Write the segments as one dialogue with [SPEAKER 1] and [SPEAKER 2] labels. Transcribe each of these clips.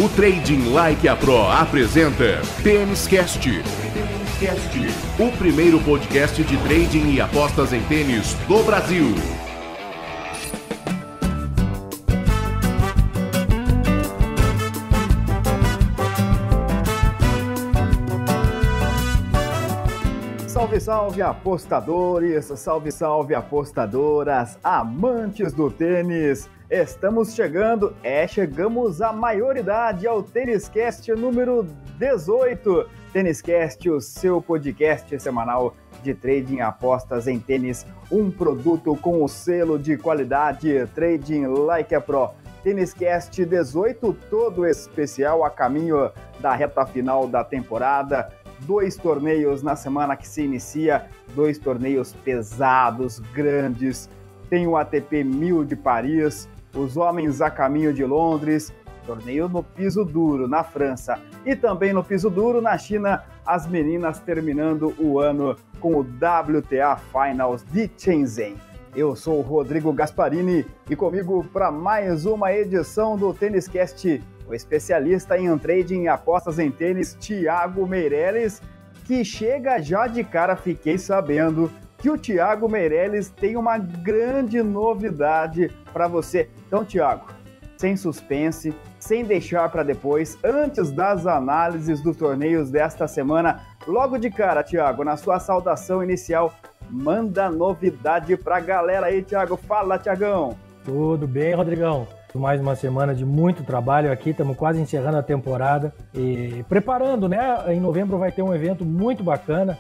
[SPEAKER 1] O Trading Like a Pro apresenta Tênis Cast, o primeiro podcast de trading e apostas em tênis do Brasil.
[SPEAKER 2] Salve, salve apostadores, salve apostadoras, amantes do tênis. Estamos chegamos à maioridade, ao Tênis Cast número 18. Tênis Cast, o seu podcast semanal de trading e apostas em tênis, um produto com o selo de qualidade Trading Like a Pro. Tênis Cast 18, todo especial a caminho da reta final da temporada. 2 torneios na semana que se inicia, 2 torneios pesados, grandes. Tem o ATP 1000 de Paris, os homens a caminho de Londres, torneio no piso duro na França e também no piso duro na China, as meninas terminando o ano com o WTA Finals de Shenzhen. Eu sou o Rodrigo Gasparini e comigo para mais uma edição do Tênis Cast, o especialista em trading e apostas em tênis, Thiago Meirelles, que chega já de cara. Fiquei sabendo que o Thiago Meirelles tem uma grande novidade para você. Então, Thiago, sem suspense, sem deixar para depois, antes das análises dos torneios desta semana, logo de cara, Thiago, na sua saudação inicial, manda novidade para a galera aí, Thiago. Fala, Thiagão.
[SPEAKER 3] Tudo bem, Rodrigão? Mais uma semana de muito trabalho aqui, estamos quase encerrando a temporada e preparando, né? Em novembro vai ter um evento muito bacana,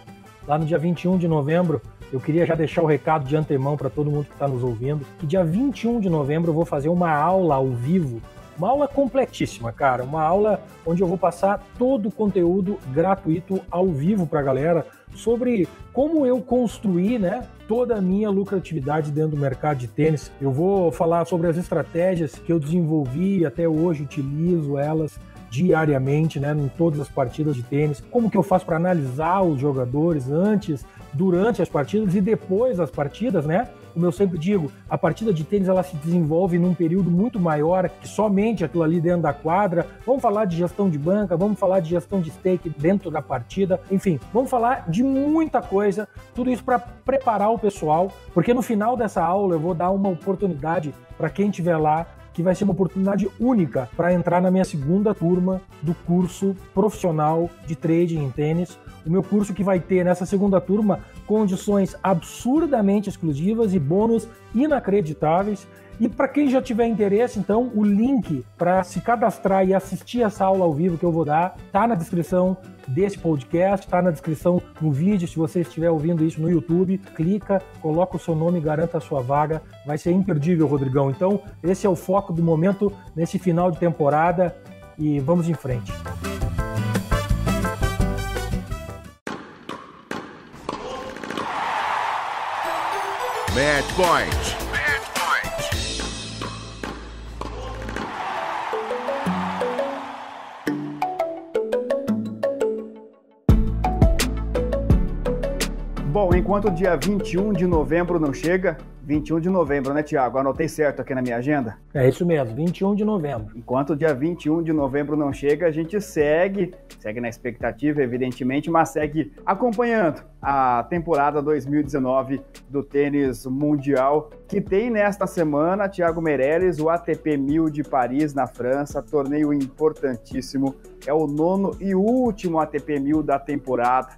[SPEAKER 3] lá no dia 21 de novembro. Eu queria já deixar o recado de antemão para todo mundo que está nos ouvindo, que dia 21 de novembro eu vou fazer uma aula ao vivo, uma aula completíssima, cara, uma aula onde eu vou passar todo o conteúdo gratuito ao vivo para a galera, sobre como eu construí, né, toda a minha lucratividade dentro do mercado de tênis. Eu vou falar sobre as estratégias que eu desenvolvi e até hoje utilizo elas diariamente, né, em todas as partidas de tênis, como que eu faço para analisar os jogadores antes, durante as partidas e depois das partidas, né? Como eu sempre digo, a partida de tênis ela se desenvolve num período muito maior que somente aquilo ali dentro da quadra. Vamos falar de gestão de banca, vamos falar de gestão de stake dentro da partida, enfim, vamos falar de muita coisa, tudo isso para preparar o pessoal, porque no final dessa aula eu vou dar uma oportunidade para quem estiver lá, que vai ser uma oportunidade única para entrar na minha segunda turma do curso profissional de trading em tênis. O meu curso que vai ter nessa segunda turma condições absurdamente exclusivas e bônus inacreditáveis. E para quem já tiver interesse, então, o link para se cadastrar e assistir essa aula ao vivo que eu vou dar está na descrição desse podcast, está na descrição no vídeo. Se você estiver ouvindo isso no YouTube, clica, coloca o seu nome e garanta a sua vaga. Vai ser imperdível, Rodrigão. Então, esse é o foco do momento nesse final de temporada e vamos em frente.
[SPEAKER 1] Match Point.
[SPEAKER 2] Bom, enquanto o dia 21 de novembro não chega, 21 de novembro, né, Thiago? Anotei certo aqui na minha agenda?
[SPEAKER 3] É isso mesmo, 21 de novembro.
[SPEAKER 2] Enquanto o dia 21 de novembro não chega, a gente segue na expectativa, evidentemente, mas segue acompanhando a temporada 2019 do tênis mundial, que tem nesta semana, Thiago Meirelles, o ATP 1000 de Paris, na França, torneio importantíssimo, é o 9º e último ATP 1000 da temporada,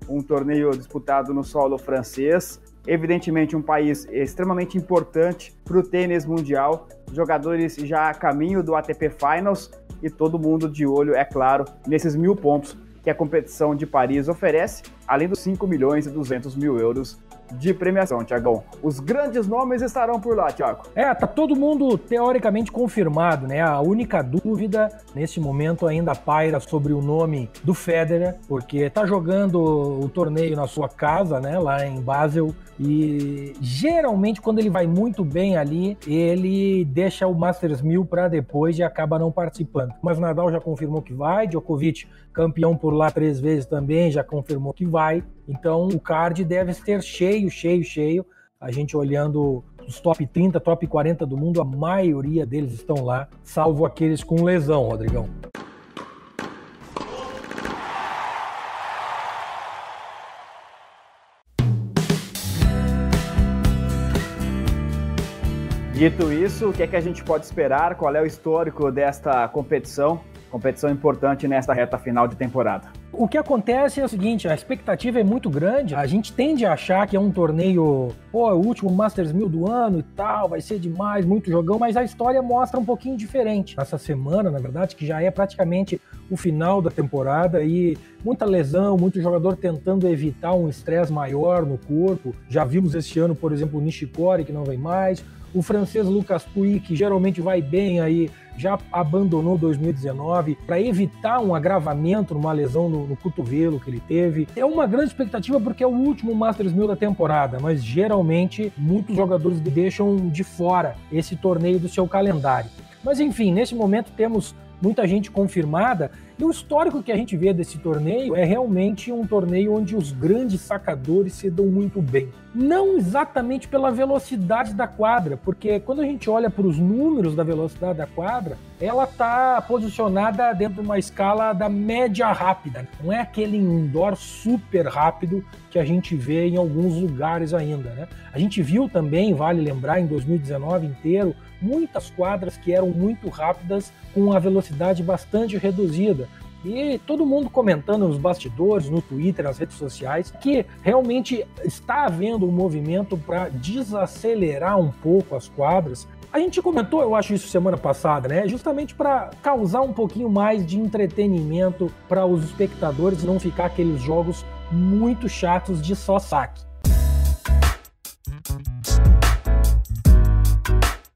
[SPEAKER 2] um torneio disputado no solo francês, evidentemente um país extremamente importante para o tênis mundial, jogadores já a caminho do ATP Finals e todo mundo de olho, é claro, nesses 1.000 pontos que a competição de Paris oferece, além dos 5 milhões e 200 mil euros de premiação, Thiagão. Os grandes nomes estarão por lá, Thiago.
[SPEAKER 3] Tá todo mundo teoricamente confirmado, né? A única dúvida nesse momento ainda paira sobre o nome do Federer, porque tá jogando o torneio na sua casa, né? Lá em Basel, e geralmente quando ele vai muito bem ali, ele deixa o Masters 1000 para depois e acaba não participando. Mas Nadal já confirmou que vai, Djokovic, campeão por lá 3 vezes também, já confirmou que vai. Então o card deve ser cheio. A gente olhando os top 30, top 40 do mundo, a maioria deles estão lá, salvo aqueles com lesão, Rodrigão.
[SPEAKER 2] Dito isso, o que é que a gente pode esperar? Qual é o histórico desta competição? Competição importante nesta reta final de temporada.
[SPEAKER 3] O que acontece é o seguinte, a expectativa é muito grande, a gente tende a achar que é um torneio, é o último Masters 1000 do ano e tal, vai ser demais, muito jogão, mas a história mostra um pouquinho diferente. Essa semana, na verdade, que já é praticamente o final da temporada e muita lesão, muito jogador tentando evitar um estresse maior no corpo. Já vimos esse ano, por exemplo, o Nishikori, que não vem mais, o francês Lucas Pouille, que geralmente vai bem aí, já abandonou 2019 para evitar um agravamento numa lesão no cotovelo que ele teve. É uma grande expectativa porque é o último Masters 1000 da temporada, mas geralmente muitos jogadores deixam de fora esse torneio do seu calendário. Mas enfim, nesse momento temos muita gente confirmada, e o histórico que a gente vê desse torneio é realmente um torneio onde os grandes sacadores se dão muito bem. Não exatamente pela velocidade da quadra, porque quando a gente olha para os números da velocidade da quadra, ela está posicionada dentro de uma escala da média rápida. Não é aquele indoor super rápido que a gente vê em alguns lugares ainda, né? A gente viu também, vale lembrar, em 2019 inteiro, muitas quadras que eram muito rápidas com a velocidade bastante reduzida. E todo mundo comentando nos bastidores, no Twitter, nas redes sociais, que realmente está havendo um movimento para desacelerar um pouco as quadras. A gente comentou, eu acho isso semana passada, né? Justamente para causar um pouquinho mais de entretenimento para os espectadores e não ficar aqueles jogos muito chatos de só saque.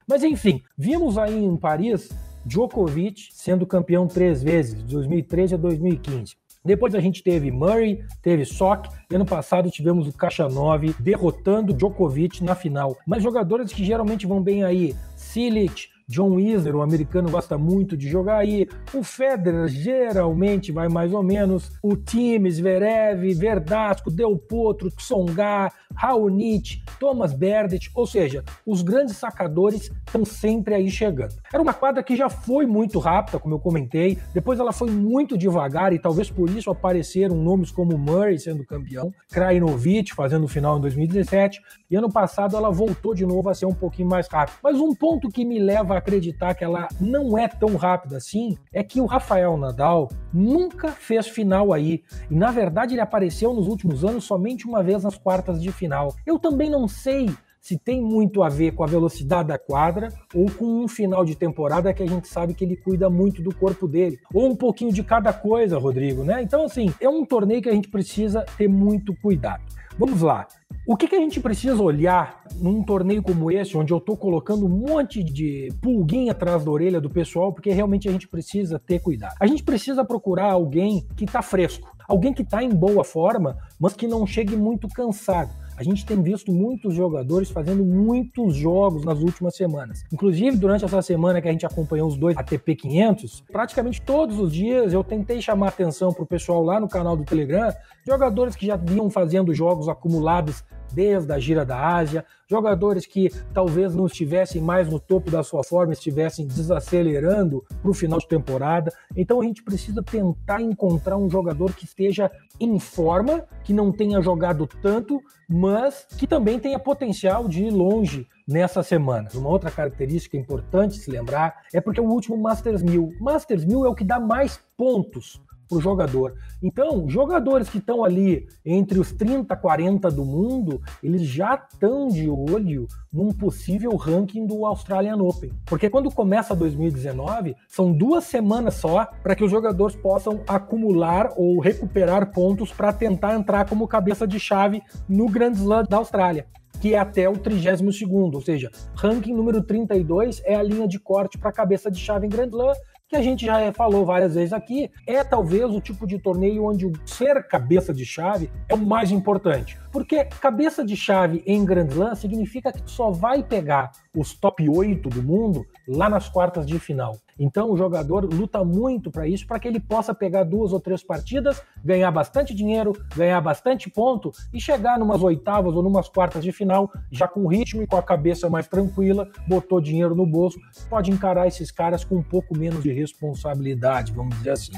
[SPEAKER 3] Mas enfim, vimos aí em Paris Djokovic sendo campeão 3 vezes, de 2013 a 2015. Depois a gente teve Murray, teve Sock, e ano passado tivemos o Khachanov derrotando Djokovic na final. Mas jogadores que geralmente vão bem aí, Cilic, John Isner, o americano, gosta muito de jogar aí. O Federer geralmente vai mais ou menos. O Thiem, Zverev, Verdasco, Del Potro, Tsonga, Raonic, Thomas Berdych, ou seja, os grandes sacadores estão sempre aí chegando. Era uma quadra que já foi muito rápida, como eu comentei, depois ela foi muito devagar e talvez por isso apareceram nomes como Murray sendo campeão, Krajinovic fazendo o final em 2017, e ano passado ela voltou de novo a ser um pouquinho mais rápida. Mas um ponto que me leva a acreditar que ela não é tão rápida assim é que o Rafael Nadal nunca fez final aí, e na verdade ele apareceu nos últimos anos somente uma vez nas quartas de final. Eu também não sei se tem muito a ver com a velocidade da quadra ou com um final de temporada que a gente sabe que ele cuida muito do corpo dele, ou um pouquinho de cada coisa, Rodrigo, né? Então, assim, é um torneio que a gente precisa ter muito cuidado. Vamos lá. O que a gente precisa olhar num torneio como esse, onde eu estou colocando um monte de pulguinha atrás da orelha do pessoal, porque realmente a gente precisa ter cuidado. A gente precisa procurar alguém que está fresco, alguém que está em boa forma, mas que não chegue muito cansado. A gente tem visto muitos jogadores fazendo muitos jogos nas últimas semanas. Inclusive, durante essa semana que a gente acompanhou os dois ATP 500, praticamente todos os dias eu tentei chamar atenção para o pessoal lá no canal do Telegram, jogadores que já vinham fazendo jogos acumulados desde a gira da Ásia, jogadores que talvez não estivessem mais no topo da sua forma, estivessem desacelerando para o final de temporada. Então a gente precisa tentar encontrar um jogador que esteja em forma, que não tenha jogado tanto, mas que também tenha potencial de ir longe nessa semana. Uma outra característica importante se lembrar é porque o último Masters 1000. Masters 1000 é o que dá mais pontos para o jogador. Então, jogadores que estão ali entre os 30 e 40 do mundo, eles já estão de olho num possível ranking do Australian Open. Porque quando começa 2019, são 2 semanas só para que os jogadores possam acumular ou recuperar pontos para tentar entrar como cabeça de chave no Grand Slam da Austrália, que é até o 32º, ou seja, ranking número 32 é a linha de corte para cabeça de chave em Grand Slam, que a gente já falou várias vezes aqui, é talvez o tipo de torneio onde o ser cabeça de chave é o mais importante. Porque cabeça de chave em Grand Slam significa que tu só vai pegar os top 8 do mundo lá nas quartas de final. Então o jogador luta muito para isso, para que ele possa pegar 2 ou 3 partidas, ganhar bastante dinheiro, ganhar bastante ponto e chegar numas oitavas ou numas quartas de final já com ritmo e com a cabeça mais tranquila, botou dinheiro no bolso, pode encarar esses caras com um pouco menos de responsabilidade, vamos dizer assim.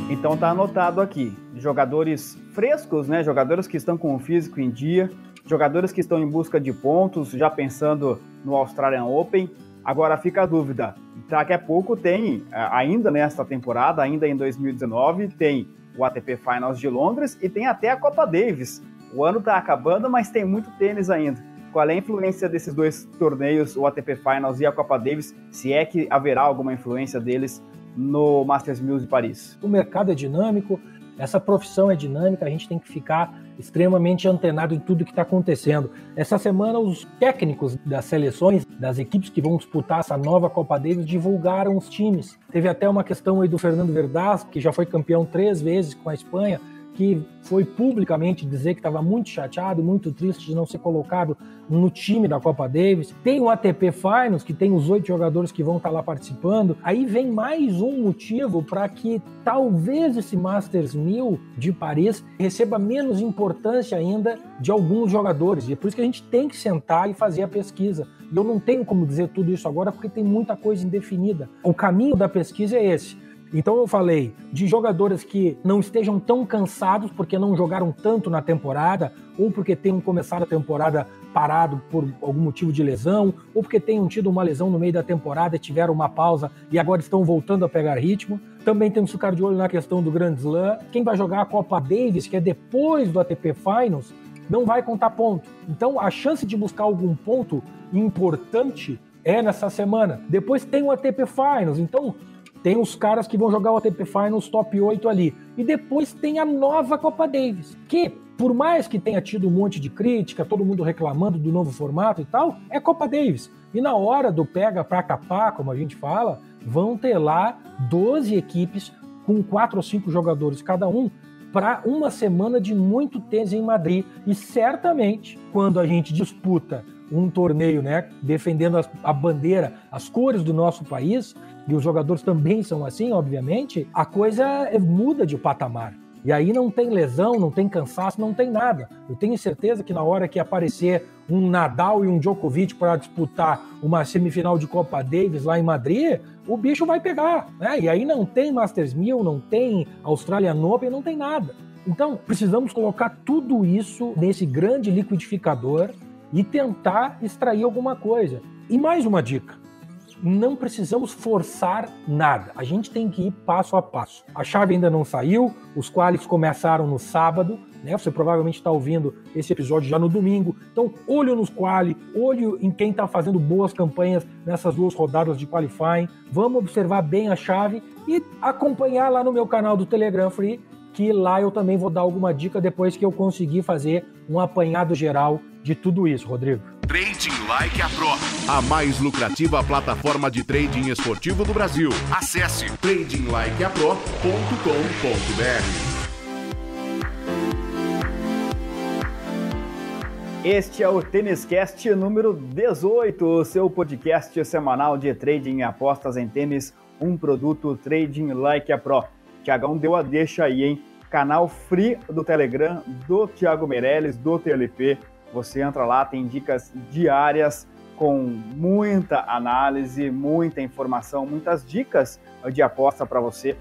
[SPEAKER 2] Então tá anotado aqui. jogadores frescos, né? Jogadores que estão com o físico em dia, jogadores que estão em busca de pontos, já pensando no Australian Open. Agora fica a dúvida, daqui a pouco tem, ainda nesta temporada, ainda em 2019, tem o ATP Finals de Londres e tem até a Copa Davis. O ano está acabando, mas tem muito tênis ainda. Qual é a influência desses dois torneios, o ATP Finals e a Copa Davis, se é que haverá alguma influência deles no Masters 1000 de Paris?
[SPEAKER 3] O mercado é dinâmico, essa profissão é dinâmica, a gente tem que ficar extremamente antenado em tudo que está acontecendo. Essa semana, os técnicos das seleções, das equipes que vão disputar essa nova Copa Davis, divulgaram os times. Teve até uma questão aí do Fernando Verdaz, que já foi campeão 3 vezes com a Espanha, que foi publicamente dizer que estava muito chateado, muito triste de não ser colocado no time da Copa Davis. Tem o ATP Finals, que tem os 8 jogadores que vão estar lá participando. Aí vem mais um motivo para que talvez esse Masters 1000 de Paris receba menos importância ainda de alguns jogadores. E é por isso que a gente tem que sentar e fazer a pesquisa. E eu não tenho como dizer tudo isso agora, porque tem muita coisa indefinida. O caminho da pesquisa é esse. Então eu falei de jogadores que não estejam tão cansados porque não jogaram tanto na temporada, ou porque tenham começado a temporada parado por algum motivo de lesão, ou porque tenham tido uma lesão no meio da temporada e tiveram uma pausa e agora estão voltando a pegar ritmo. Também temos que ficar de olho na questão do Grand Slam. Quem vai jogar a Copa Davis, que é depois do ATP Finals, não vai contar ponto. Então a chance de buscar algum ponto importante é nessa semana. Depois tem o ATP Finals, então tem os caras que vão jogar o ATP Finals top 8 ali. E depois tem a nova Copa Davis, que, por mais que tenha tido um monte de crítica, todo mundo reclamando do novo formato e tal, é Copa Davis. E na hora do pega pra capar, como a gente fala, vão ter lá 12 equipes com 4 ou 5 jogadores cada um para uma semana de muito tênis em Madrid. E certamente, quando a gente disputa um torneio, né, defendendo a bandeira, as cores do nosso país, e os jogadores também são assim, obviamente, a coisa muda de patamar. E aí não tem lesão, não tem cansaço, não tem nada. Eu tenho certeza que na hora que aparecer um Nadal e um Djokovic para disputar uma semifinal de Copa Davis lá em Madrid, o bicho vai pegar, né? E aí não tem Masters 1000, não tem Australian Open, não tem nada. Então, precisamos colocar tudo isso nesse grande liquidificador e tentar extrair alguma coisa. E mais uma dica. Não precisamos forçar nada. A gente tem que ir passo a passo. A chave ainda não saiu, os qualis começaram no sábado, né? Você provavelmente está ouvindo esse episódio já no domingo. Então, olho nos quali, olho em quem está fazendo boas campanhas nessas 2 rodadas de qualifying. Vamos observar bem a chave e acompanhar lá no meu canal do Telegram Free, que lá eu também vou dar alguma dica depois que eu conseguir fazer um apanhado geral de tudo isso, Rodrigo.
[SPEAKER 1] Trading Like a Pro, a mais lucrativa plataforma de trading esportivo do Brasil. Acesse tradinglikeapro.com.br.
[SPEAKER 2] Este é o TênisCast número 18, o seu podcast semanal de trading e apostas em tênis, um produto Trading Like a Pro. Tiagão deu a deixa aí, hein? Canal free do Telegram, do Thiago Meirelles, do TLP. Você entra lá, tem dicas diárias com muita análise, muita informação, muitas dicas de aposta para você.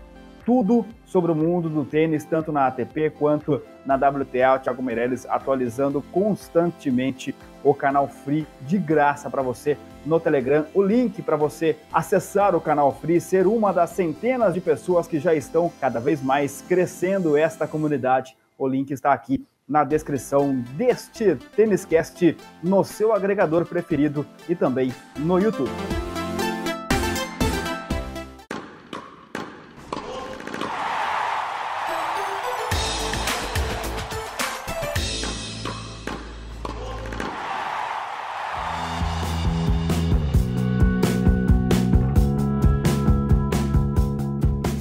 [SPEAKER 2] Tudo sobre o mundo do tênis, tanto na ATP quanto na WTA. O Thiago Meirelles atualizando constantemente o canal free de graça para você no Telegram. O link para você acessar o canal free, ser uma das centenas de pessoas que já estão cada vez mais crescendo esta comunidade. O link está aqui na descrição deste TênisCast, no seu agregador preferido e também no YouTube.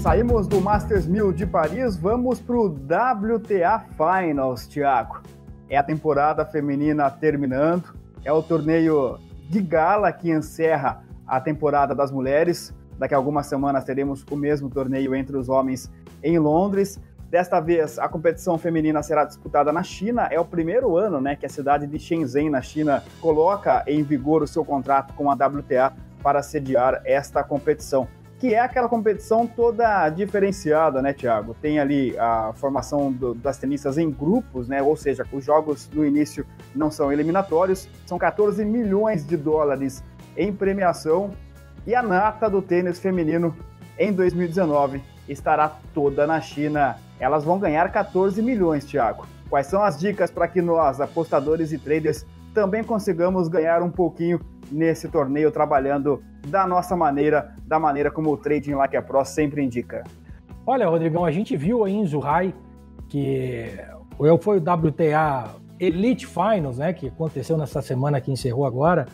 [SPEAKER 2] Saímos do Masters 1000 de Paris, vamos para o WTA Finals, Thiago. É a temporada feminina terminando, é o torneio de gala que encerra a temporada das mulheres. Daqui a algumas semanas teremos o mesmo torneio entre os homens em Londres. Desta vez, a competição feminina será disputada na China. É o primeiro ano, né, que a cidade de Shenzhen, na China, coloca em vigor o seu contrato com a WTA para sediar esta competição. que é aquela competição toda diferenciada, né, Thiago? Tem ali a formação das tenistas em grupos, né? Ou seja, os jogos no início não são eliminatórios, são 14 milhões de dólares em premiação, e a nata do tênis feminino em 2019 estará toda na China. Elas vão ganhar 14 milhões, Thiago. Quais são as dicas para que nós, apostadores e traders, também consigamos ganhar um pouquinho nesse torneio, trabalhando da nossa maneira, da maneira como o Trading Like a Pro sempre indica?
[SPEAKER 3] Olha, Rodrigão, a gente viu aí em Zhuhai que foi o WTA Elite Finals, né, que aconteceu nessa semana que encerrou agora,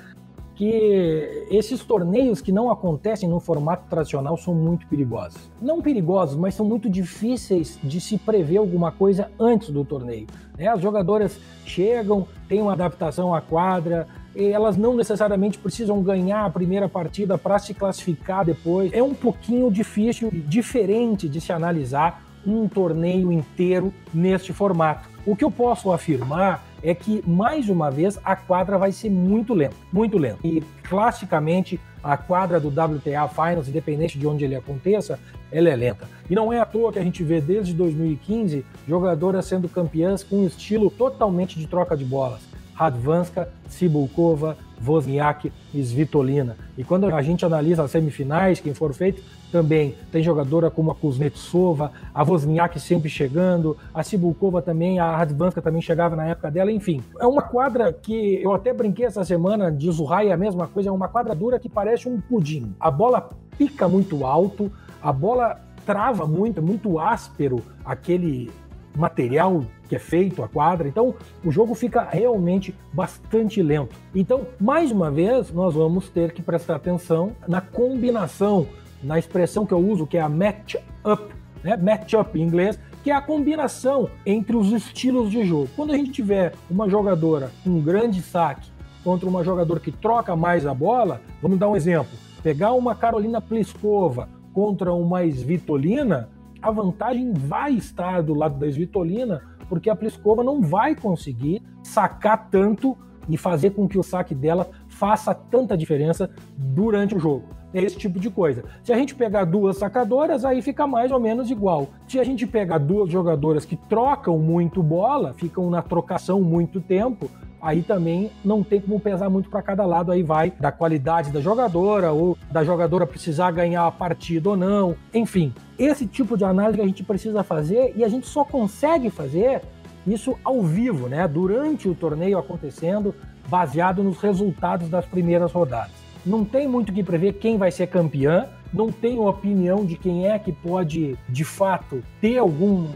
[SPEAKER 3] que esses torneios que não acontecem no formato tradicional são muito perigosos. Não perigosos, mas são muito difíceis de se prever alguma coisa antes do torneio. As jogadoras chegam, têm uma adaptação à quadra, e elas não necessariamente precisam ganhar a primeira partida para se classificar depois. É um pouquinho difícil, diferente de se analisar um torneio inteiro neste formato. O que eu posso afirmar é que, mais uma vez, a quadra vai ser muito lenta, muito lenta. E, classicamente, a quadra do WTA Finals, independente de onde ele aconteça, ela é lenta. E não é à toa que a gente vê, desde 2015, jogadoras sendo campeãs com um estilo totalmente de troca de bolas. Radwanska, Cibulkova, Wozniacki e Svitolina. E quando a gente analisa as semifinais, quem for feito, também tem jogadora como a Kuznetsova, a Wozniacki sempre chegando, a Cibulkova também, a Radwanska também chegava na época dela, enfim. É uma quadra que eu até brinquei essa semana, de Zhuhai é a mesma coisa, é uma quadra dura que parece um pudim. A bola pica muito alto, a bola trava muito, é muito áspero aquele material que é feito, a quadra, então o jogo fica realmente bastante lento. Então, mais uma vez, nós vamos ter que prestar atenção na combinação, na expressão que eu uso, que é a match-up, né? Match-up em inglês, que é a combinação entre os estilos de jogo. Quando a gente tiver uma jogadora com um grande saque contra uma jogadora que troca mais a bola, vamos dar um exemplo, pegar uma Karolina Pliskova contra uma Svitolina, a vantagem vai estar do lado da Svitolina, porque a Pliskova não vai conseguir sacar tanto e fazer com que o saque dela faça tanta diferença durante o jogo. É esse tipo de coisa. Se a gente pegar duas sacadoras, aí fica mais ou menos igual. Se a gente pegar duas jogadoras que trocam muito bola, ficam na trocação muito tempo, aí também não tem como pesar muito para cada lado, aí vai da qualidade da jogadora, ou da jogadora precisar ganhar a partida ou não, enfim. Esse tipo de análise que a gente precisa fazer, e a gente só consegue fazer isso ao vivo, né? Durante o torneio acontecendo, baseado nos resultados das primeiras rodadas. Não tem muito o que prever quem vai ser campeã, não tenho opinião de quem é que pode, de fato, ter alguma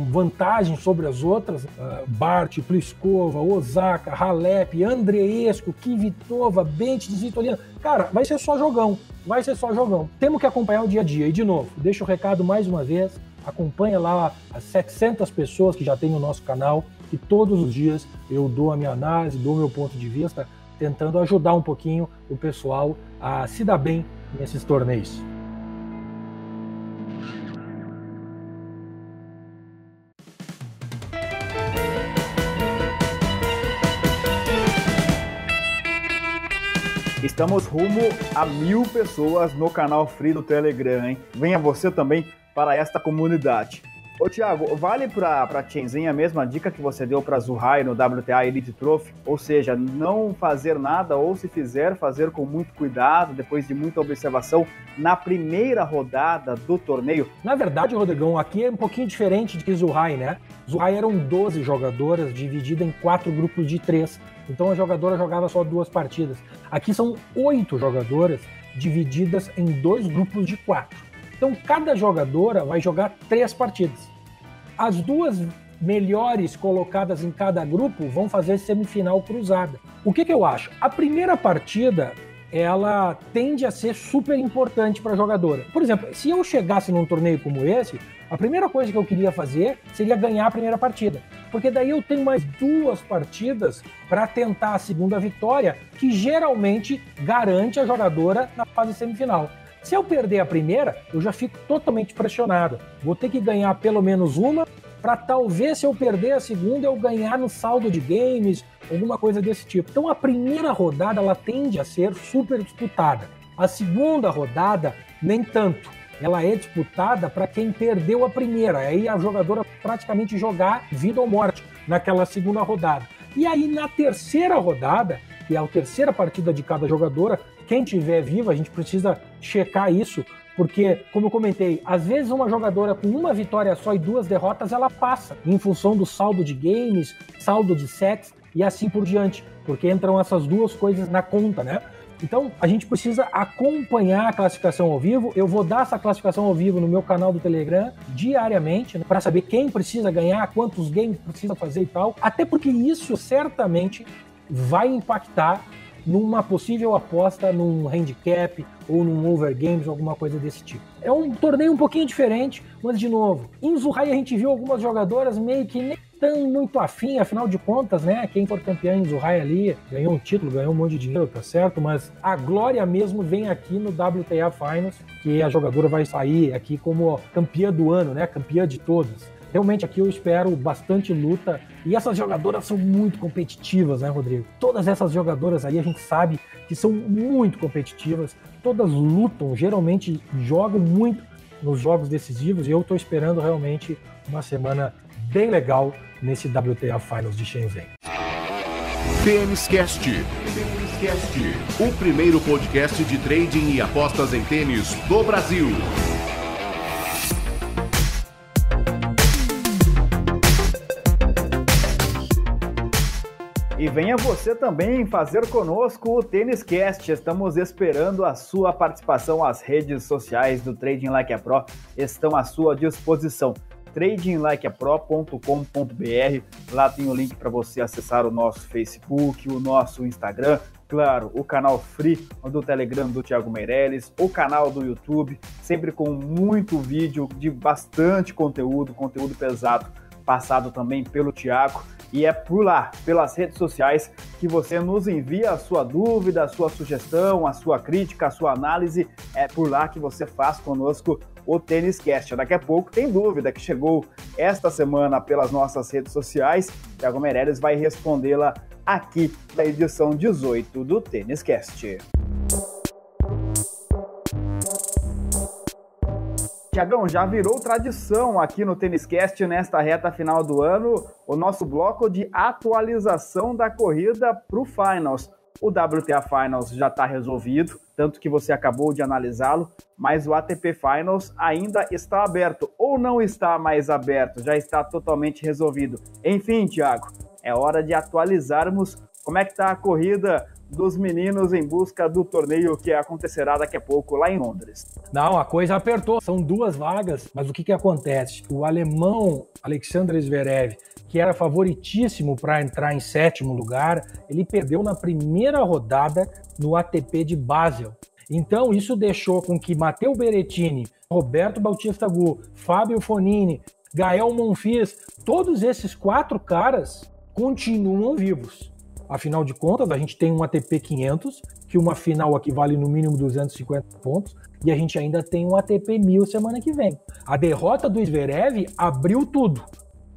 [SPEAKER 3] vantagem sobre as outras. Bart, Pliskova, Osaka, Halep, Andreescu, Kvitova, Bente, Svitolina. Cara, vai ser só jogão, vai ser só jogão. Temos que acompanhar o dia a dia. E, de novo, deixo o recado mais uma vez, acompanha lá as 700 pessoas que já tem no nosso canal, que todos os dias eu dou a minha análise, dou o meu ponto de vista, tentando ajudar um pouquinho o pessoal a se dar bem nesses torneios.
[SPEAKER 2] Estamos rumo a 1000 pessoas no canal Free do Telegram, hein? Venha você também para esta comunidade. Ô, Thiago, vale para Shenzhen a mesma dica que você deu para Zhuhai no WTA Elite Trophy? Ou seja, não fazer nada, ou se fizer, fazer com muito cuidado, depois de muita observação, na primeira rodada do torneio?
[SPEAKER 3] Na verdade, Rodrigão, aqui é um pouquinho diferente de Zhuhai, né? Zhuhai eram 12 jogadoras, divididas em 4 grupos de 3. Então a jogadora jogava só 2 partidas. Aqui são 8 jogadoras, divididas em 2 grupos de 4. Então, cada jogadora vai jogar 3 partidas. As 2 melhores colocadas em cada grupo vão fazer semifinal cruzada. O que eu acho? A primeira partida, ela tende a ser super importante para a jogadora. Por exemplo, se eu chegasse num torneio como esse, a primeira coisa que eu queria fazer seria ganhar a primeira partida. Porque daí eu tenho mais 2 partidas para tentar a segunda vitória, que geralmente garante a jogadora na fase semifinal. Se eu perder a primeira, eu já fico totalmente pressionado. Vou ter que ganhar pelo menos uma, para talvez, se eu perder a segunda, eu ganhar no saldo de games, alguma coisa desse tipo. Então a primeira rodada ela tende a ser super disputada. A segunda rodada nem tanto. Ela é disputada para quem perdeu a primeira. Aí a jogadora praticamente jogar vida ou morte naquela segunda rodada. E aí na terceira rodada, que é a terceira partida de cada jogadora, quem tiver vivo, a gente precisa checar isso, porque, como eu comentei, às vezes uma jogadora com uma vitória só e 2 derrotas, ela passa, em função do saldo de games, saldo de sets e assim por diante, porque entram essas duas coisas na conta, né? Então, a gente precisa acompanhar a classificação ao vivo. Eu vou dar essa classificação ao vivo no meu canal do Telegram diariamente, né, para saber quem precisa ganhar, quantos games precisa fazer e tal. Até porque isso certamente vai impactar numa possível aposta num handicap ou num overgames, alguma coisa desse tipo. É um torneio um pouquinho diferente, mas de novo, em Zhuhai a gente viu algumas jogadoras meio que nem tão muito afim, afinal de contas, né, quem for campeão em Zhuhai ali, ganhou um título, ganhou um monte de dinheiro, tá certo? Mas a glória mesmo vem aqui no WTA Finals, que a jogadora vai sair aqui como campeã do ano, né, campeã de todas. Realmente aqui eu espero bastante luta, e essas jogadoras são muito competitivas, né, Rodrigo? Todas essas jogadoras aí a gente sabe que são muito competitivas, todas lutam, geralmente jogam muito nos jogos decisivos, e eu tô esperando realmente uma semana bem legal nesse WTA Finals de Shenzhen.
[SPEAKER 1] Tênis Cast, o primeiro podcast de trading e apostas em tênis do Brasil.
[SPEAKER 2] E venha você também fazer conosco o Tênis Cast. Estamos esperando a sua participação. As redes sociais do Trading Like a Pro estão à sua disposição. tradinglikeapro.com.br. Lá tem o link para você acessar o nosso Facebook, o nosso Instagram, claro, o canal free do Telegram do Thiago Meirelles, o canal do YouTube, sempre com muito vídeo de bastante conteúdo pesado, passado também pelo Thiago. E é por lá, pelas redes sociais, que você nos envia a sua dúvida, a sua sugestão, a sua crítica, a sua análise. É por lá que você faz conosco o Tênis Cast. Daqui a pouco tem dúvida que chegou esta semana pelas nossas redes sociais. Thiago Meirelles vai respondê-la aqui na edição 18 do Tênis Cast. Tiagão, já virou tradição aqui no Tênis Cast nesta reta final do ano, o nosso bloco de atualização da corrida para o Finals. O WTA Finals já está resolvido, tanto que você acabou de analisá-lo, mas o ATP Finals ainda está aberto, ou não está mais aberto, já está totalmente resolvido. Enfim, Thiago, é hora de atualizarmos como é que está a corrida dos meninos em busca do torneio que acontecerá daqui a pouco lá em Londres.
[SPEAKER 3] Não, a coisa apertou, são 2 vagas, mas o que acontece? O alemão Alexander Zverev, que era favoritíssimo para entrar em 7º lugar, ele perdeu na primeira rodada no ATP de Basel. Então isso deixou com que Matteo Berrettini, Roberto Bautista Agut, Fábio Fognini, Gael Monfils, todos esses 4 caras continuam vivos. Afinal de contas, a gente tem um ATP 500, que uma final aqui vale no mínimo 250 pontos, e a gente ainda tem um ATP 1000 semana que vem. A derrota do Zverev abriu tudo,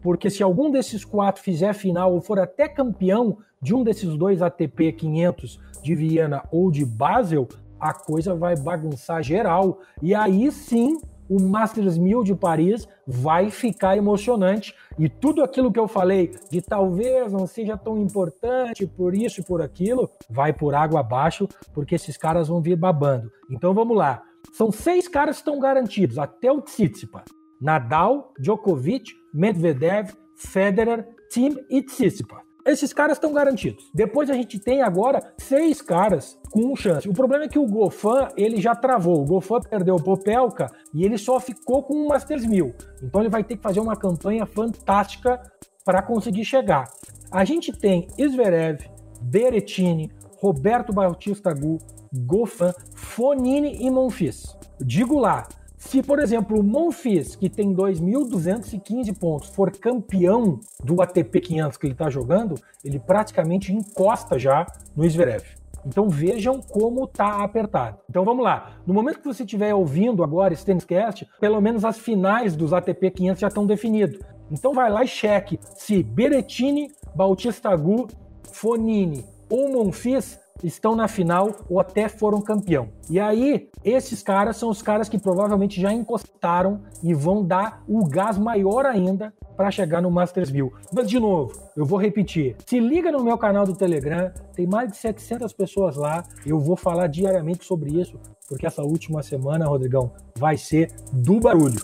[SPEAKER 3] porque se algum desses 4 fizer final ou for até campeão de um desses 2 ATP 500 de Viena ou de Basel, a coisa vai bagunçar geral, e aí sim o Masters 1000 de Paris vai ficar emocionante, e tudo aquilo que eu falei de talvez não seja tão importante por isso e por aquilo, vai por água abaixo, porque esses caras vão vir babando. Então vamos lá, são 6 caras que estão garantidos, até o Tsitsipas: Nadal, Djokovic, Medvedev, Federer, Thiem e Tsitsipas. Esses caras estão garantidos. Depois a gente tem agora 6 caras com chance. O problema é que o Goffin, ele já travou. O Goffin perdeu o Popelka e ele só ficou com o Masters 1000. Então ele vai ter que fazer uma campanha fantástica para conseguir chegar. A gente tem Zverev, Berrettini, Roberto Bautista Agut, Goffin, Fognini e Monfils. Digo lá, se, por exemplo, o Monfils, que tem 2.215 pontos, for campeão do ATP 500 que ele está jogando, ele praticamente encosta já no Zverev. Então vejam como está apertado. Então vamos lá. No momento que você estiver ouvindo agora esse Tênis Cast, pelo menos as finais dos ATP 500 já estão definidas. Então vai lá e cheque se Berrettini, Bautista Agut, Fognini ou Monfils estão na final ou até foram campeão. E aí, esses caras são os caras que provavelmente já encostaram e vão dar um gás maior ainda para chegar no Masters 1000. Mas, de novo, eu vou repetir. Se liga no meu canal do Telegram, tem mais de 700 pessoas lá. Eu vou falar diariamente sobre isso, porque essa última semana, Rodrigão, vai ser do barulho.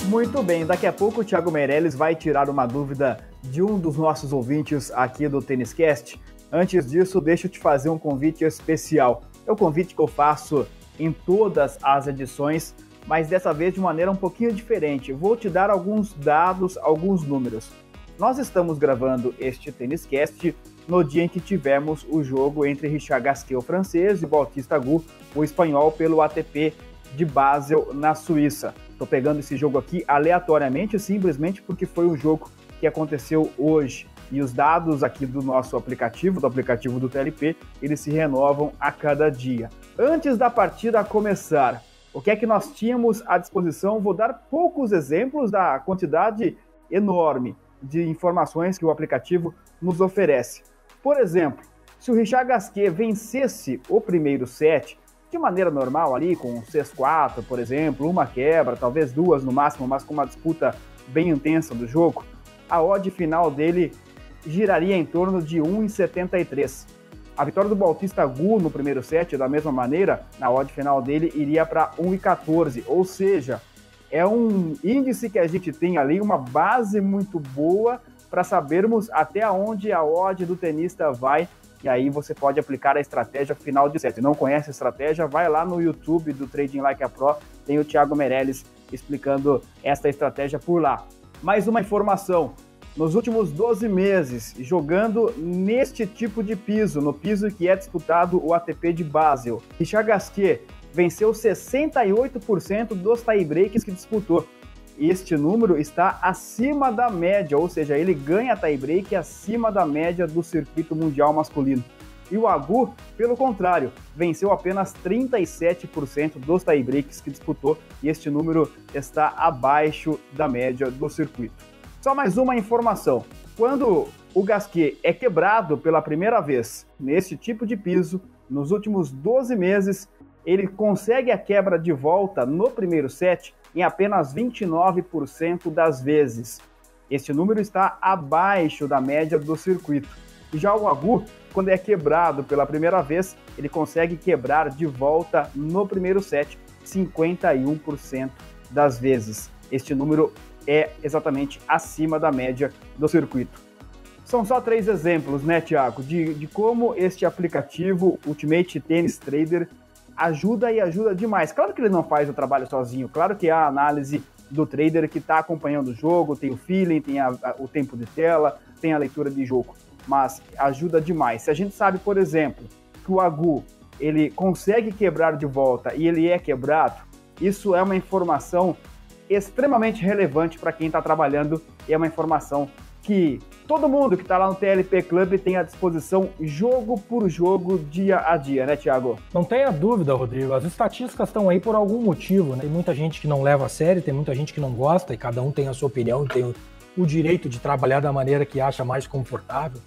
[SPEAKER 2] Muito bem, daqui a pouco o Thiago Meirelles vai tirar uma dúvida de um dos nossos ouvintes aqui do TênisCast. Antes disso, deixa eu te fazer um convite especial. É o convite que eu faço em todas as edições, mas dessa vez de maneira um pouquinho diferente. Vou te dar alguns dados, alguns números. Nós estamos gravando este TênisCast no dia em que tivemos o jogo entre Richard Gasquet, o francês, e Bautista Agut, o espanhol, pelo ATP de Basel, na Suíça. Estou pegando esse jogo aqui aleatoriamente, simplesmente porque foi um jogo que aconteceu hoje. E os dados aqui do nosso aplicativo, do aplicativo do TLP, eles se renovam a cada dia. Antes da partida começar, o que é que nós tínhamos à disposição? Vou dar poucos exemplos da quantidade enorme de informações que o aplicativo nos oferece. Por exemplo, se o Richard Gasquet vencesse o primeiro set de maneira normal ali, com 6-4, por exemplo, uma quebra, talvez duas no máximo, mas com uma disputa bem intensa do jogo, a odd final dele giraria em torno de 1,73. A vitória do Bautista Agut no primeiro set, da mesma maneira, a odd final dele iria para 1,14, ou seja, é um índice que a gente tem ali, uma base muito boa para sabermos até onde a odd do tenista vai, e aí você pode aplicar a estratégia final de set. Não conhece a estratégia? Vai lá no YouTube do Trading Like a Pro, tem o Thiago Meirelles explicando esta estratégia por lá. Mais uma informação, nos últimos 12 meses, jogando neste tipo de piso, no piso que é disputado o ATP de Basel, Richard Gasquet venceu 68% dos tie-breaks que disputou. Este número está acima da média, ou seja, ele ganha tie-break acima da média do circuito mundial masculino. E o Agut, pelo contrário, venceu apenas 37% dos tie-breaks que disputou, e este número está abaixo da média do circuito. Só mais uma informação, quando o Gasquet é quebrado pela primeira vez nesse tipo de piso, nos últimos 12 meses, ele consegue a quebra de volta no primeiro set em apenas 29% das vezes. Este número está abaixo da média do circuito. Já o Agut, quando é quebrado pela primeira vez, ele consegue quebrar de volta no primeiro set 51% das vezes. Este número é exatamente acima da média do circuito. São só 3 exemplos, né, Thiago, de como este aplicativo Ultimate Tennis Trader ajuda e ajuda demais. Claro que ele não faz o trabalho sozinho, claro que há a análise do trader que está acompanhando o jogo, tem o feeling, tem o tempo de tela, tem a leitura de jogo, mas ajuda demais. Se a gente sabe, por exemplo, que o Agut, ele consegue quebrar de volta e ele é quebrado, isso é uma informação extremamente relevante para quem está trabalhando e é uma informação que todo mundo que está lá no TLP Club tem à disposição jogo por jogo, dia a dia, né, Thiago?
[SPEAKER 3] Não tenha dúvida, Rodrigo. As estatísticas estão aí por algum motivo, né? Tem muita gente que não leva a sério, tem muita gente que não gosta, e cada um tem a sua opinião, tem o direito de trabalhar da maneira que acha mais confortável.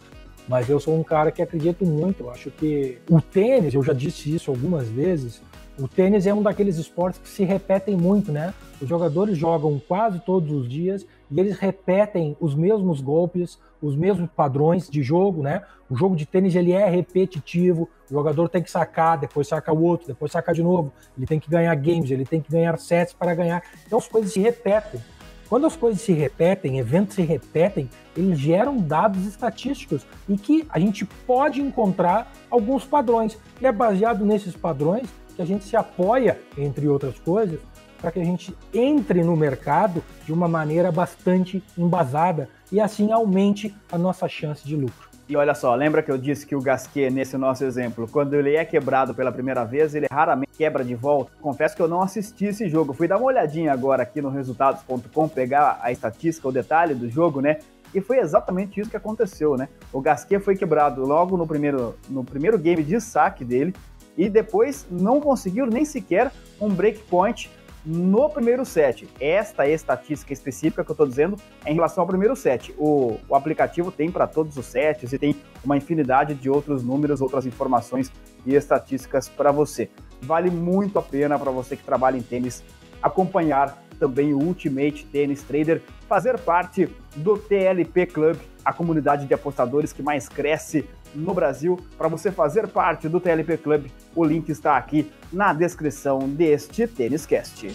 [SPEAKER 3] Mas eu sou um cara que acredito muito. Eu acho que o tênis, eu já disse isso algumas vezes, o tênis é um daqueles esportes que se repetem muito, né? Os jogadores jogam quase todos os dias e eles repetem os mesmos golpes, os mesmos padrões de jogo, né? O jogo de tênis, ele é repetitivo, o jogador tem que sacar, depois saca o outro, depois saca de novo, ele tem que ganhar games, ele tem que ganhar sets para ganhar. Então as coisas se repetem. Quando as coisas se repetem, eventos se repetem, eles geram dados estatísticos e que a gente pode encontrar alguns padrões. E é baseado nesses padrões que a gente se apoia, entre outras coisas, para que a gente entre no mercado de uma maneira bastante embasada e assim aumente a nossa chance de lucro.
[SPEAKER 2] E olha só, lembra que eu disse que o Gasquet, nesse nosso exemplo, quando ele é quebrado pela primeira vez, ele raramente quebra de volta? Confesso que eu não assisti esse jogo, fui dar uma olhadinha agora aqui no resultados.com, pegar a estatística, o detalhe do jogo, né? E foi exatamente isso que aconteceu, né? O Gasquet foi quebrado logo no primeiro game de saque dele, e depois não conseguiram nem sequer um breakpoint no primeiro set. Esta estatística específica que eu estou dizendo é em relação ao primeiro set. O aplicativo tem para todos os sets e tem uma infinidade de outros números, outras informações e estatísticas para você. Vale muito a pena para você que trabalha em tênis acompanhar também o Ultimate Tennis Trader, fazer parte do TLP Club, a comunidade de apostadores que mais cresce no Brasil. Para você fazer parte do TLP Club, o link está aqui na descrição deste Tênis Cast.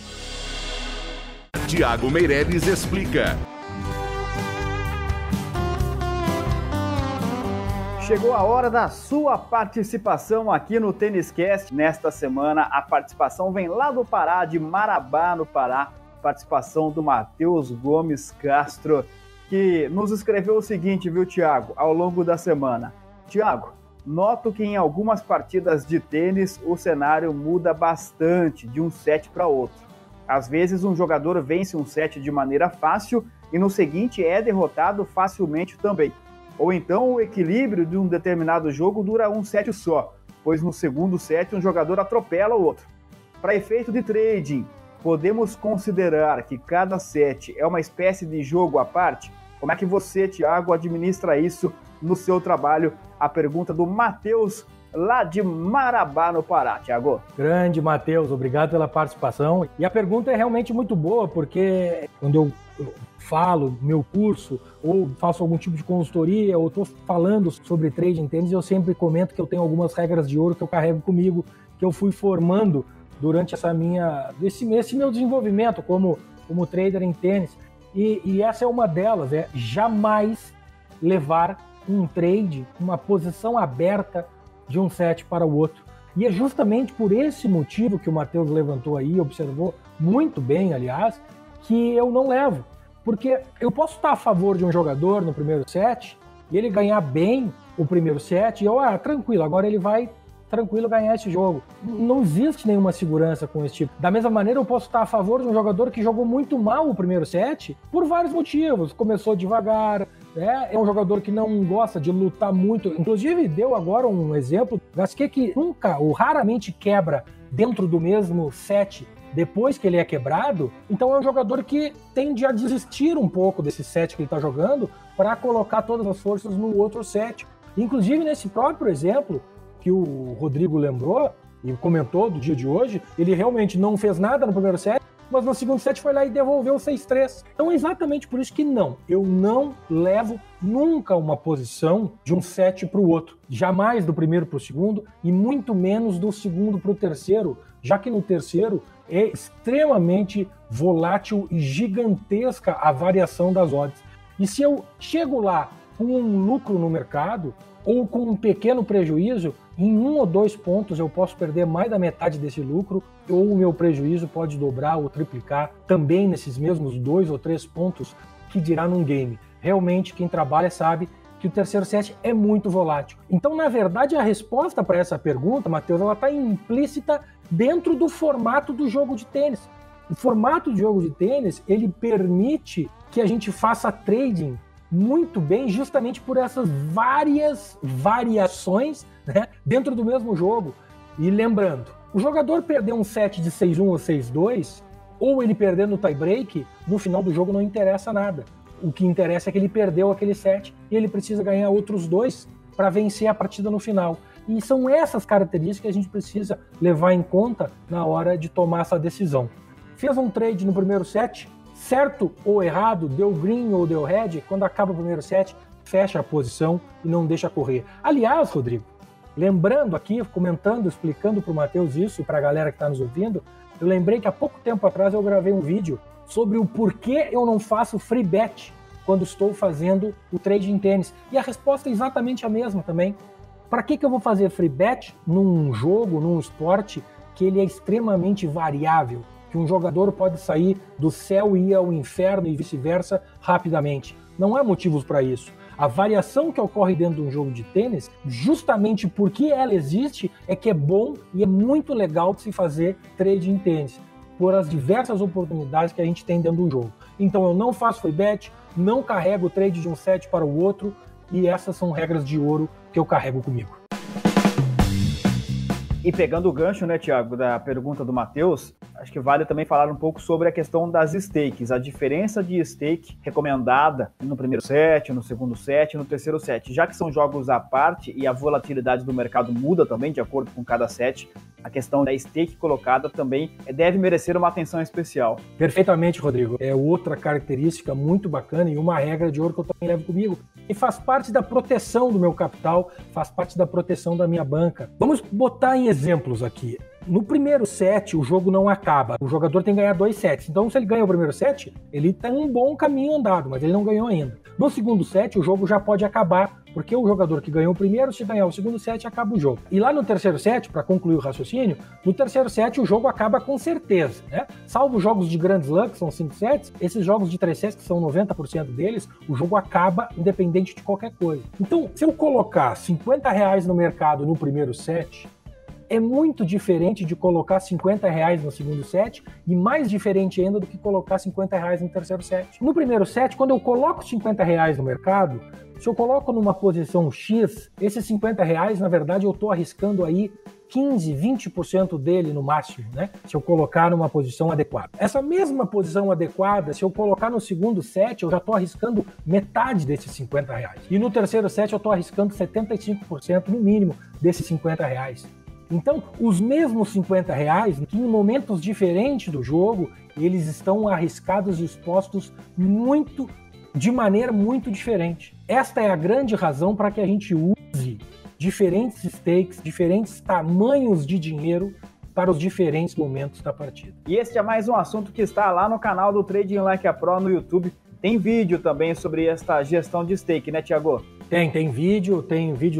[SPEAKER 1] Thiago Meireles explica.
[SPEAKER 2] Chegou a hora da sua participação aqui no Tênis Cast. Nesta semana, a participação vem lá do Pará, de Marabá, no Pará. Participação do Matheus Gomes Castro, que nos escreveu o seguinte, viu, Thiago, ao longo da semana. Thiago, noto que em algumas partidas de tênis o cenário muda bastante de um set para outro. Às vezes um jogador vence um set de maneira fácil e no seguinte é derrotado facilmente também. Ou então o equilíbrio de um determinado jogo dura um set só, pois no segundo set um jogador atropela o outro. Para efeito de trading, podemos considerar que cada set é uma espécie de jogo à parte? Como é que você, Thiago, administra isso no seu trabalho? A pergunta do Matheus, lá de Marabá, no Pará, Thiago.
[SPEAKER 3] Grande Matheus, obrigado pela participação. E a pergunta é realmente muito boa, porque quando eu falo meu curso, ou faço algum tipo de consultoria, ou estou falando sobre trading tênis, eu sempre comento que eu tenho algumas regras de ouro que eu carrego comigo, que eu fui formando durante esse meu desenvolvimento como trader em tênis. E essa é uma delas, é jamais levar um trade, uma posição aberta de um set para o outro. E é justamente por esse motivo que o Matheus levantou aí, observou muito bem, aliás, que eu não levo. Porque eu posso estar a favor de um jogador no primeiro set e ele ganhar bem o primeiro set e eu, tranquilo, agora ele vai tranquilo ganhar esse jogo. Não existe nenhuma segurança com esse tipo. Da mesma maneira, eu posso estar a favor de um jogador que jogou muito mal o primeiro set por vários motivos. Começou devagar, né? É um jogador que não gosta de lutar muito. Inclusive, deu agora um exemplo. Gasquet que nunca ou raramente quebra dentro do mesmo set depois que ele é quebrado. Então é um jogador que tende a desistir um pouco desse set que ele está jogando para colocar todas as forças no outro set. Inclusive, nesse próprio exemplo que o Rodrigo lembrou e comentou do dia de hoje, ele realmente não fez nada no primeiro set, mas no segundo set foi lá e devolveu 6-3. Então é exatamente por isso que eu não levo nunca uma posição de um set para o outro, jamais do primeiro para o segundo e muito menos do segundo para o terceiro, já que no terceiro é extremamente volátil e gigantesca a variação das odds. E se eu chego lá com um lucro no mercado ou com um pequeno prejuízo, em 1 ou 2 pontos eu posso perder mais da metade desse lucro, ou o meu prejuízo pode dobrar ou triplicar também nesses mesmos 2 ou 3 pontos, que dirá num game. Realmente, quem trabalha sabe que o terceiro set é muito volátil. Então, na verdade, a resposta para essa pergunta, Matheus, ela está implícita dentro do formato do jogo de tênis. O formato de jogo de tênis, ele permite que a gente faça trading muito bem, justamente por essas várias variações, né, dentro do mesmo jogo. E lembrando, o jogador perder um set de 6-1 ou 6-2, ou ele perder no tie-break, no final do jogo não interessa nada. O que interessa é que ele perdeu aquele set e ele precisa ganhar outros 2 para vencer a partida no final. E são essas características que a gente precisa levar em conta na hora de tomar essa decisão. Fez um trade no primeiro set, certo ou errado, deu green ou deu red, quando acaba o primeiro set, fecha a posição e não deixa correr. Aliás, Rodrigo, lembrando aqui, comentando, explicando para o Matheus isso e para a galera que está nos ouvindo, eu lembrei que há pouco tempo atrás eu gravei um vídeo sobre o porquê eu não faço free bet quando estou fazendo o trade em tênis. E a resposta é exatamente a mesma também. Para que eu vou fazer free bet num jogo, num esporte que ele é extremamente variável? Que um jogador pode sair do céu e ir ao inferno e vice-versa rapidamente. Não há motivos para isso. A variação que ocorre dentro de um jogo de tênis, justamente porque ela existe, é que é bom e é muito legal de se fazer trade em tênis, por as diversas oportunidades que a gente tem dentro de um jogo. Então eu não faço free bet, não carrego o trade de um set para o outro, e essas são regras de ouro que eu carrego comigo.
[SPEAKER 2] E pegando o gancho, né, Thiago, da pergunta do Matheus, acho que vale também falar um pouco sobre a questão das stakes, a diferença de stake recomendada no primeiro set, no segundo set, no terceiro set. Já que são jogos à parte e a volatilidade do mercado muda também de acordo com cada set, a questão da stake colocada também deve merecer uma atenção especial.
[SPEAKER 3] Perfeitamente, Rodrigo. É outra característica muito bacana e uma regra de ouro que eu também levo comigo. E faz parte da proteção do meu capital, faz parte da proteção da minha banca. Vamos botar em exemplos aqui. No primeiro set, o jogo não acaba. O jogador tem que ganhar 2 sets. Então, se ele ganha o primeiro set, ele tem um bom caminho andado, mas ele não ganhou ainda. No segundo set, o jogo já pode acabar, porque o jogador que ganhou o primeiro, se ganhar o segundo set, acaba o jogo. E lá no terceiro set, para concluir o raciocínio, no terceiro set o jogo acaba com certeza, né? Salvo jogos de Grand Slam, que são 5 sets, esses jogos de 3 sets, que são 90% deles, o jogo acaba independente de qualquer coisa. Então, se eu colocar R$50 no mercado no primeiro set, é muito diferente de colocar R$50 no segundo set e mais diferente ainda do que colocar R$50 no terceiro set. No primeiro set, quando eu coloco R$50 no mercado, se eu coloco numa posição X, esses R$50, na verdade, eu estou arriscando aí 15, 20% dele no máximo, né? Se eu colocar numa posição adequada. Essa mesma posição adequada, se eu colocar no segundo set, eu já estou arriscando metade desses R$50. E no terceiro set, eu estou arriscando 75% no mínimo desses R$50. Então, os mesmos R$50, que em momentos diferentes do jogo, eles estão arriscados e expostos de maneira muito diferente. Esta é a grande razão para que a gente use diferentes stakes, diferentes tamanhos de dinheiro para os diferentes momentos da partida.
[SPEAKER 2] E este é mais um assunto que está lá no canal do Trading Like a Pro no YouTube. Tem vídeo também sobre esta gestão de stake, né, Thiago?
[SPEAKER 3] Tem vídeo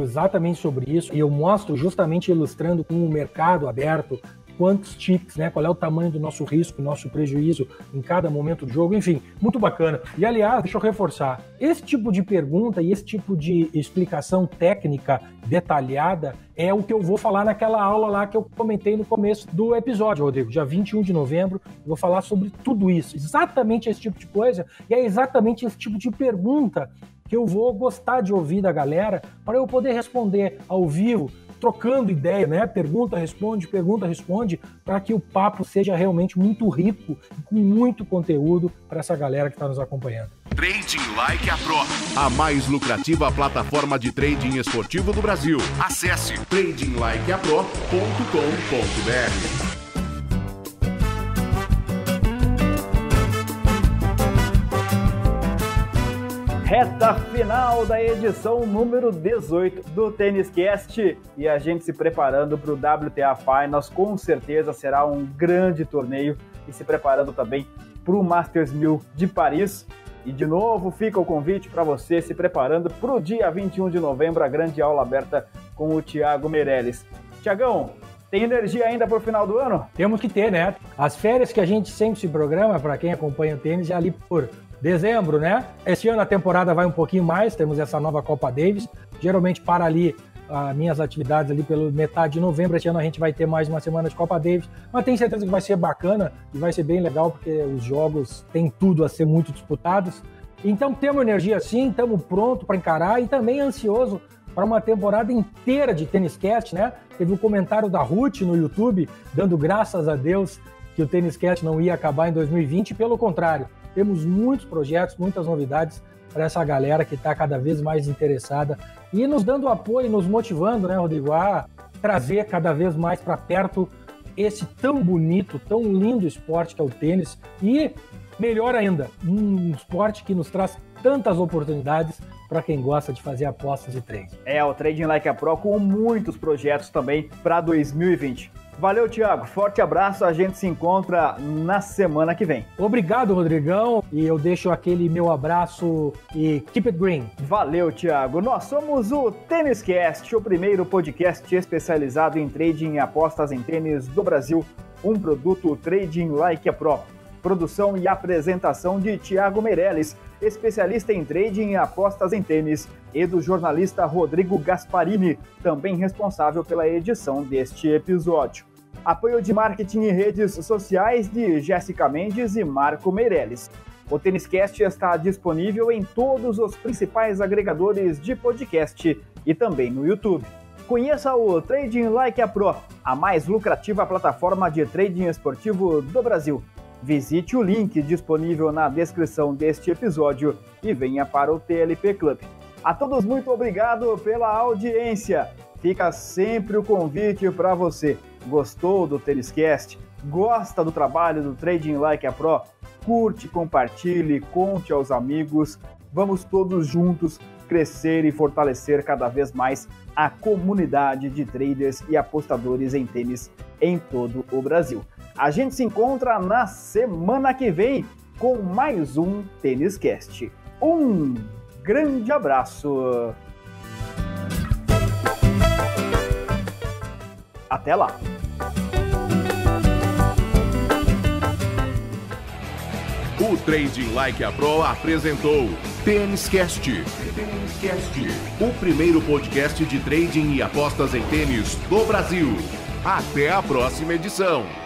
[SPEAKER 3] exatamente sobre isso, e eu mostro justamente ilustrando com o mercado aberto quantos chips, né, qual é o tamanho do nosso risco, nosso prejuízo em cada momento do jogo, enfim, muito bacana. E aliás, deixa eu reforçar, esse tipo de pergunta e esse tipo de explicação técnica detalhada é o que eu vou falar naquela aula lá que eu comentei no começo do episódio, Rodrigo, dia 21 de novembro, eu vou falar sobre tudo isso, exatamente esse tipo de coisa, e é exatamente esse tipo de pergunta que eu vou gostar de ouvir da galera para eu poder responder ao vivo, trocando ideia, né? Pergunta, responde, para que o papo seja realmente muito rico e com muito conteúdo para essa galera que está nos acompanhando.
[SPEAKER 1] Trading Like a Pro, a mais lucrativa plataforma de trading esportivo do Brasil. Acesse tradinglikeapro.com.br.
[SPEAKER 2] Reta final da edição número 18 do Tênis Cast e a gente se preparando para o WTA Finals, com certeza será um grande torneio, e se preparando também para o Masters 1000 de Paris. E de novo fica o convite para você se preparando para o dia 21 de novembro, a grande aula aberta com o Thiago Meirelles. Tiagão, tem energia ainda para o final do ano?
[SPEAKER 3] Temos que ter, né? As férias que a gente sempre se programa, para quem acompanha o tênis, é ali por dezembro, né? Esse ano a temporada vai um pouquinho mais, temos essa nova Copa Davis, geralmente para ali as minhas atividades ali pela metade de novembro. Esse ano a gente vai ter mais uma semana de Copa Davis, mas tenho certeza que vai ser bacana e vai ser bem legal, porque os jogos têm tudo a ser muito disputados. Então temos energia sim, estamos prontos para encarar e também ansioso para uma temporada inteira de Tênis Cast, né? Teve um comentário da Ruth no YouTube, dando graças a Deus que o Tênis Cast não ia acabar em 2020, pelo contrário, temos muitos projetos, muitas novidades para essa galera que está cada vez mais interessada e nos dando apoio, nos motivando, né, Rodrigo, a trazer cada vez mais para perto esse tão bonito, tão lindo esporte que é o tênis e, melhor ainda, um esporte que nos traz tantas oportunidades para quem gosta de fazer apostas de trade.
[SPEAKER 2] É, o Trading Like a Pro com muitos projetos também para 2020. Valeu, Thiago. Forte abraço. A gente se encontra na semana que vem.
[SPEAKER 3] Obrigado, Rodrigão. E eu deixo aquele meu abraço e keep it green.
[SPEAKER 2] Valeu, Thiago. Nós somos o Tênis Cast, o primeiro podcast especializado em trading e apostas em tênis do Brasil. Um produto Trading Like a Pro. Produção e apresentação de Thiago Meirelles, especialista em trading e apostas em tênis, e do jornalista Rodrigo Gasparini, também responsável pela edição deste episódio. Apoio de marketing e redes sociais de Jéssica Mendes e Marco Meirelles. O Tênis Cast está disponível em todos os principais agregadores de podcast e também no YouTube. conheça o Trading Like a Pro, a mais lucrativa plataforma de trading esportivo do Brasil. Visite o link disponível na descrição deste episódio e venha para o TLP Club. A todos, muito obrigado pela audiência. Fica sempre o convite para você. Gostou do TênisCast? Gosta do trabalho do Trading Like a Pro? Curte, compartilhe, conte aos amigos. Vamos todos juntos crescer e fortalecer cada vez mais a comunidade de traders e apostadores em tênis em todo o Brasil. A gente se encontra na semana que vem com mais um TênisCast. Um grande abraço! Até lá!
[SPEAKER 1] O Trading Like a Pro apresentou TênisCast, o primeiro podcast de trading e apostas em tênis do Brasil. Até a próxima edição!